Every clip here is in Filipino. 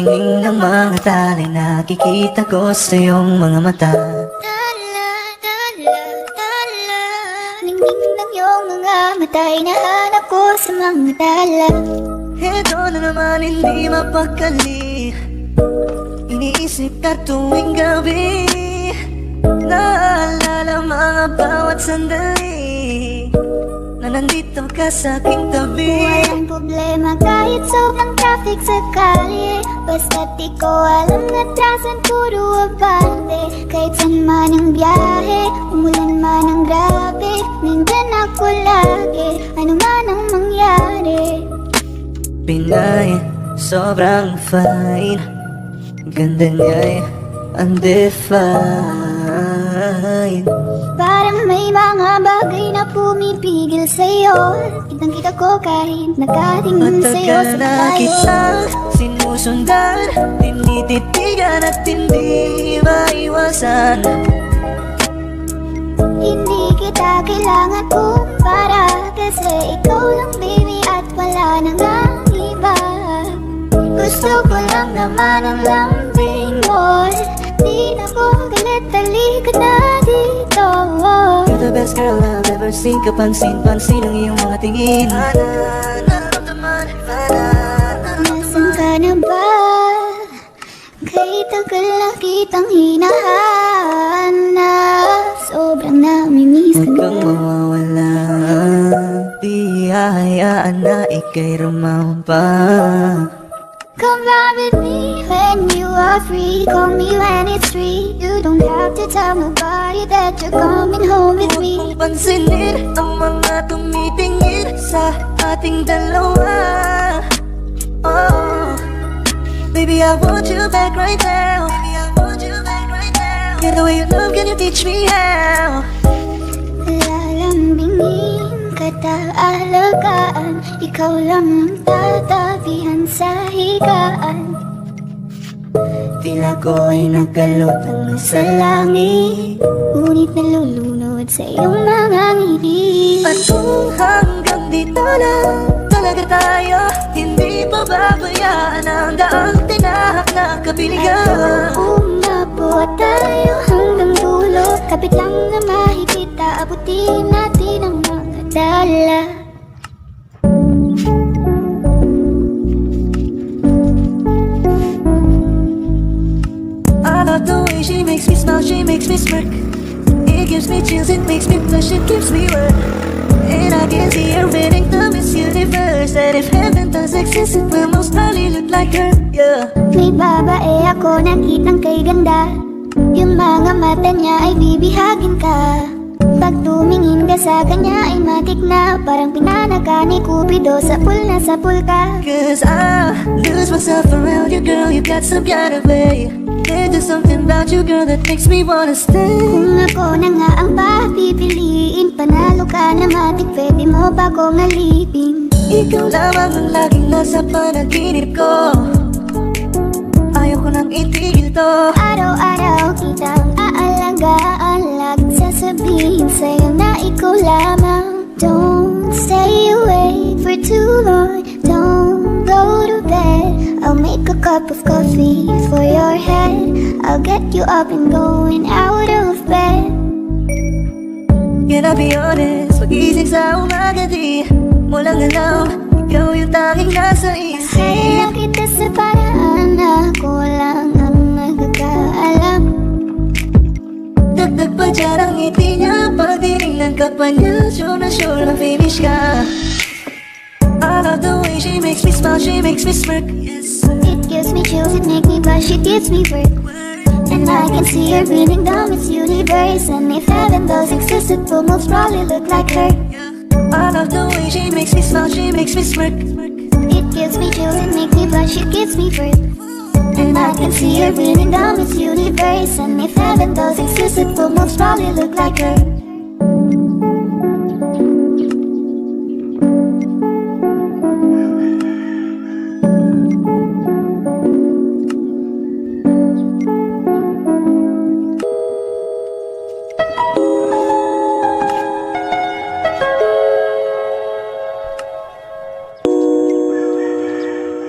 ningning ng mga talay, nakikita ko sa iyong mga mata. Tala, tala, tala, ningning ng iyong mga mata, hinahanap ko sa mga tala. Ito na naman hindi mapakali, iniisip ka tuwing gabi, naalala mga bawat sandali na nandito ka sa aking tabi. Walang problema kahit sobrang traffic sa kalye, basta't di ko alam na trasan puro abante. Kahit saan man ang biyahe, umulan man ang grabe, nandyan ako lagi, ano man ang mangyari. Pinay, sobrang fine, ganda niya'y undefined. Parang may mga bagay na pumipigil sa'yo, kitang-kita ko kahit nakatingin sa'yo Matagal sa na tayo. kitang sinusundan, tinititigan at hindi maiwasan. Hindi kita kailangan kumpara, kasi ikaw lang baby at wala nang ang iba. Gusto ko lang naman ang lambing mo, di na ko galit, halika na dito. You're the best girl I've ever seen, kapansin-pansin ang iyong mga tingin. Nasaan ka na ba? Kay tagal na kitang hinahanap, sobrang namimiss Huwag ka kang na. mawawala, di hahayaan na ika'y rumampa. Come ride with me when you are free, call me when it's free. You don't have to tell nobody that you're coming home with me. Huwag mong pansinin ang mga tumitingin sa ating dalawa. Oh, baby, I want you back right now. Yeah, the way you love, can you teach me how? Lalambingin kita alagaan, ikaw lang ang tatabihan sa higaan. Tila ko ay nakalutang sa langit, Ngunit nalulunod sa iyong mga ngiti. at kung hanggang dito lang talaga tayo, hindi pa babayaan ang daang tinahak na kapiligan. Umabot tayo hanggang dulo, kapit lang na mahigit, aabutin natin ang mga dala. I love the way she makes me smile, she makes me smirk. It gives me chills, it makes me blush, it gives me work. And I can see her winning the Miss Universe, that if heaven does exist, it will most probably look like her, yeah. May babae ako nakitang kay ganda, yung mga mata niya ay bibihagin ka. Pag tumingin ka sa kanya ay matik na, parang pinanaka ni Cupido, sa pool na sa pool ka. Cause I lose myself around you, girl, you got some kind of way. There's just something about you, girl, that makes me wanna stay. Kung ako na nga ang papipiliin, panalo ka na matik, pwede mo ba kong alipin? Ikaw lamang ang laging nasa panaginip ko, ayaw ko nang itigil to. Araw-araw kitang aalagaan, laging sasabihin sa'yo na ikaw lamang. Don't stay away for too long, don't go to bed. I'll make a cup of coffee for your head, I'll get you up and going out of bed. Can I be honest, pag-isip sa umaga di mo lang alam, ikaw yung tanging nasa isip. Kaya kita sa paraan na ako lang ang nagkakaalam. Dagdag pa dyan ang ngiti niya, pag tinignan ka pa niya, sure na finish ka. I love the way she makes me smile, she makes me smirk. It gives me chills, it makes me blush, it gives me work. And I can see her breathing down Miss Universe, and if heaven does exist, it will most probably look like her. I love the way she makes me smile, she makes me smirk. It gives me chills, it makes me blush, it gives me birth. And I can see her breathing down Miss Universe, and if heaven does exist, it will most probably look like her.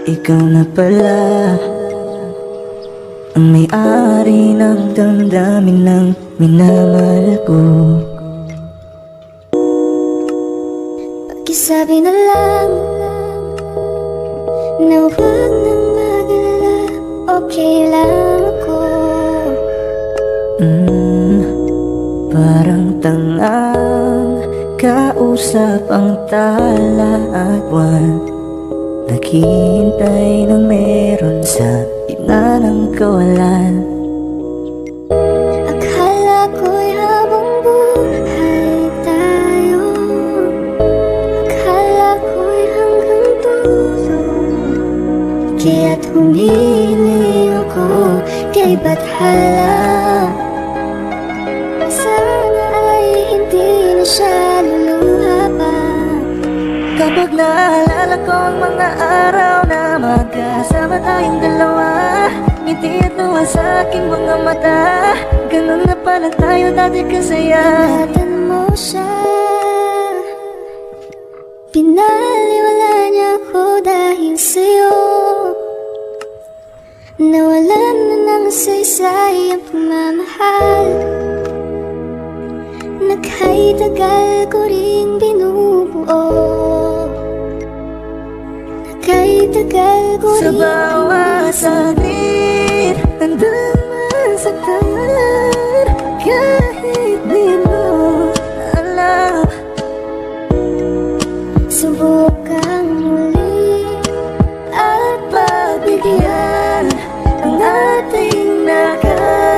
Ikaw na pala ang may-ari ng damdamin ng minamahal ko. Pakisabi na lang na huwag nang mag-alala, okay lang ako. Parang tangang kausap ang tala at buwan, naghihintay ng meron sa gitna ng kawalan. Akala ko'y habang buhay tayo, akala ko'y hanggang dulo, kaya't humiling ako kay Bathala. Sana ay hindi na siya luluha pa. Kapag naalala ko ang mga araw na magkasama tayong dalawa, ngiti at luha sa aking mga mata, ganun na pala tayo dati kasaya. Ingatan mo siya, pinaliwala niya ako dahil sa'yo. Nawalan na ng saysay ang pagmamahal, naka'y tagal ko ring binubuo, naka'y tagal ko Sa ring bawat saglit, nandun man sa talan, kahit di mo alam. subukang muli At pagbigyan ang ating nakaraan.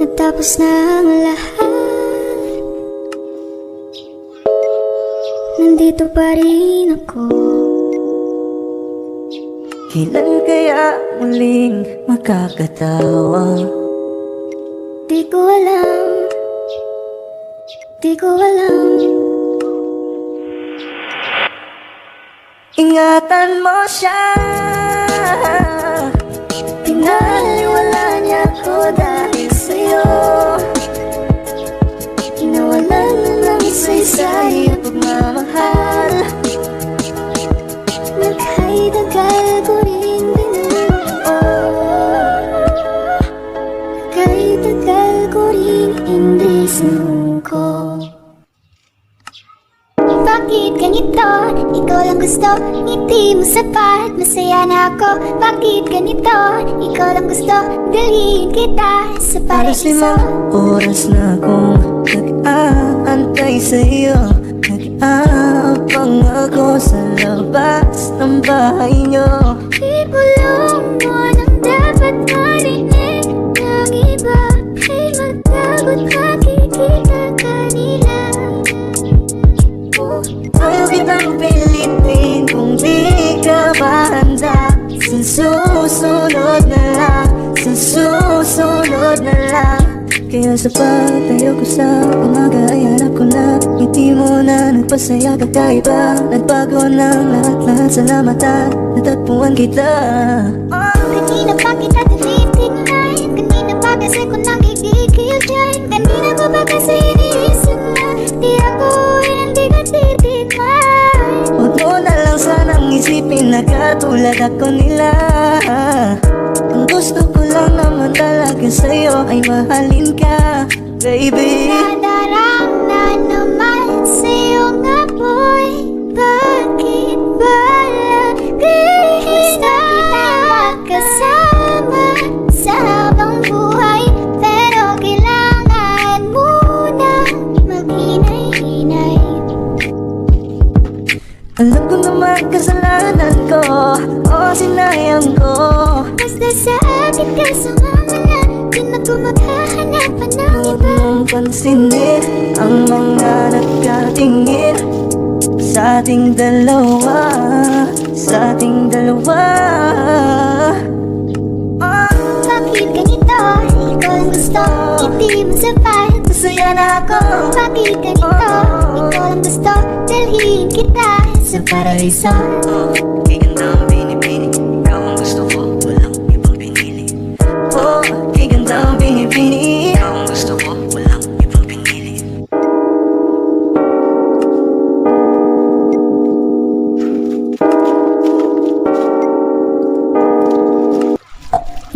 natapos na ang lahat, nandito pa rin ako. Kailan kaya muling makakatawa? Di ko alam, di ko alam. Ingatan mo siya, pinaliwala niya ko dahil sa'yo. Nawalan na ng saysay Ang pagmamahal, naka'y tagal ko rin binubuo, naka'y tagal ko rin hindi sinuko. Bakit ganito? Ikaw lang gusto, ngiti mo sapat, masaya na ako. Bakit ganito? Ikaw lang gusto, dalhin kita sa halos paraiso. 5 oras na akong nag-aantay sa'yo. Nag-aabang ako sa labas ng bahay niyo. Ibulong mo nang dapat marinig ng iba, ay magtagot makikita kanila. Ayaw kitang pilitin kung di ka ba handa. Sa susunod na lang, sa susunod na lang. Kaya sa pagtayo ko sa umaga ay hanap ko na ngiti mo na nagpasaya kakaiba. Nagbago ng lahat-lahat, salamat at natagpuan kita. Kanina pa kita tinitingnan, kanina pa kasi ko nakikikil dyan, kanina ko pa kasi iniisip na di ako hindi ka titignan. Huwag mo na lang sanang isipin na katulad ako nila. Ang gusto ko lang naman talaga sa'yo ay mahalin ka, baby. Nadarama naman sa iyong apoy, bakit ba lagi na magkasama sa habang buhay? Pero kailangan muna maghinay-hinay. Alam ko naman kasalanan ko, o sinayang ko. Basta sa akin ka sumama na, di na ko maghahanap pa ng Huwag iba. mong pansinin ang mga nagkatingin sa ating dalawa, sa ating dalawa. Bakit ganito? Ikaw ang gusto, hindi mo sapat. Masaya na ako. Bakit ganito? Ikaw ang gusto, dalhin kita sa paraiso. Giganda ang binibini, ikaw ang gusto ko, walang ibang pinili. Giganda ang binibini, ikaw ang gusto ko, walang ibang pinili.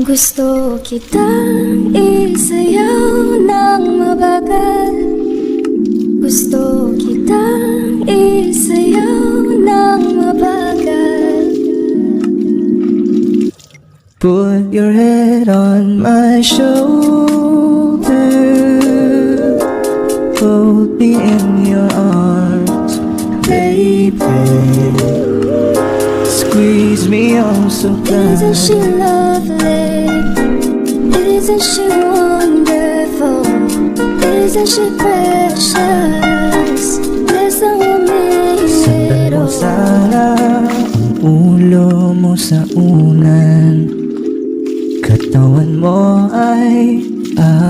Gusto kitang isayaw ng mabagal. Gusto kitang isayaw ng mabagal. Put your head on my shoulder, hold me in your arms, baby. Squeeze me oh so Isn't she tight. lovely? Isn't she wonderful? Isn't she precious? There's no Sundan mo middle. sana ang ulo mo sa unan. Katawan mo ay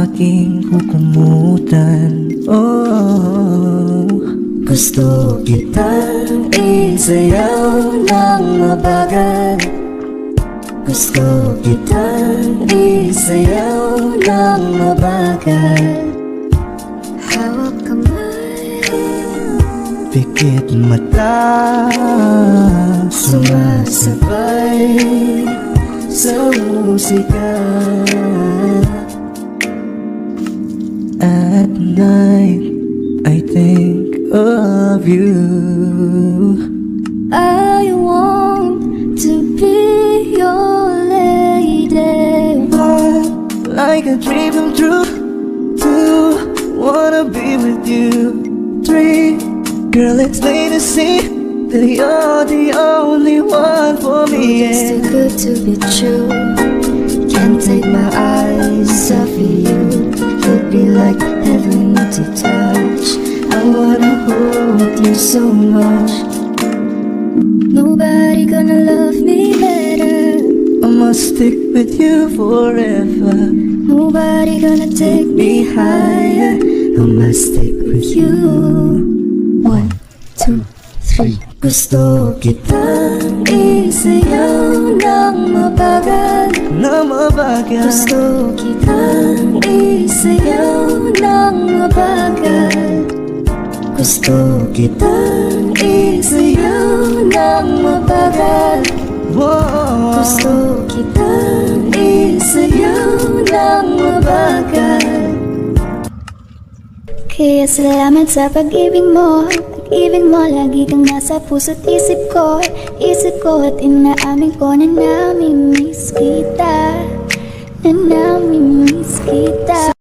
aking kukumutan. Oh, gusto kitang isayaw ng mabagal. Gusto kitang isayaw ng mabagal. Hawak kamay, Pikit mata, sumasabay sa musika. At night, I think of you. I want to be your lady. Like a dream come true. 2, wanna be with you. 3, girl, it's plain to see that you're the only one for me. It's too Yeah. good to be true. Can't take my eyes off of you. You'd be like heaven to touch. I wanna hold you so much. Nobody gonna love me better. I must stick with you forever. Nobody gonna take me higher. I must stick with you. 1, 2, 3. Gusto kitang Isayaw ng mabagal. na mabagal. Gusto kitang isayaw ng mabagal. Gusto Kitang isayaw ng mabagal. Whoa. Gusto kitang isayaw ng mabagal. Kaya salamat sa pag-ibig mo. Pag-ibig mo, lagi kang nasa puso't isip ko. Isip ko at inaamin ko na namimiss kita. Na namimiss kita.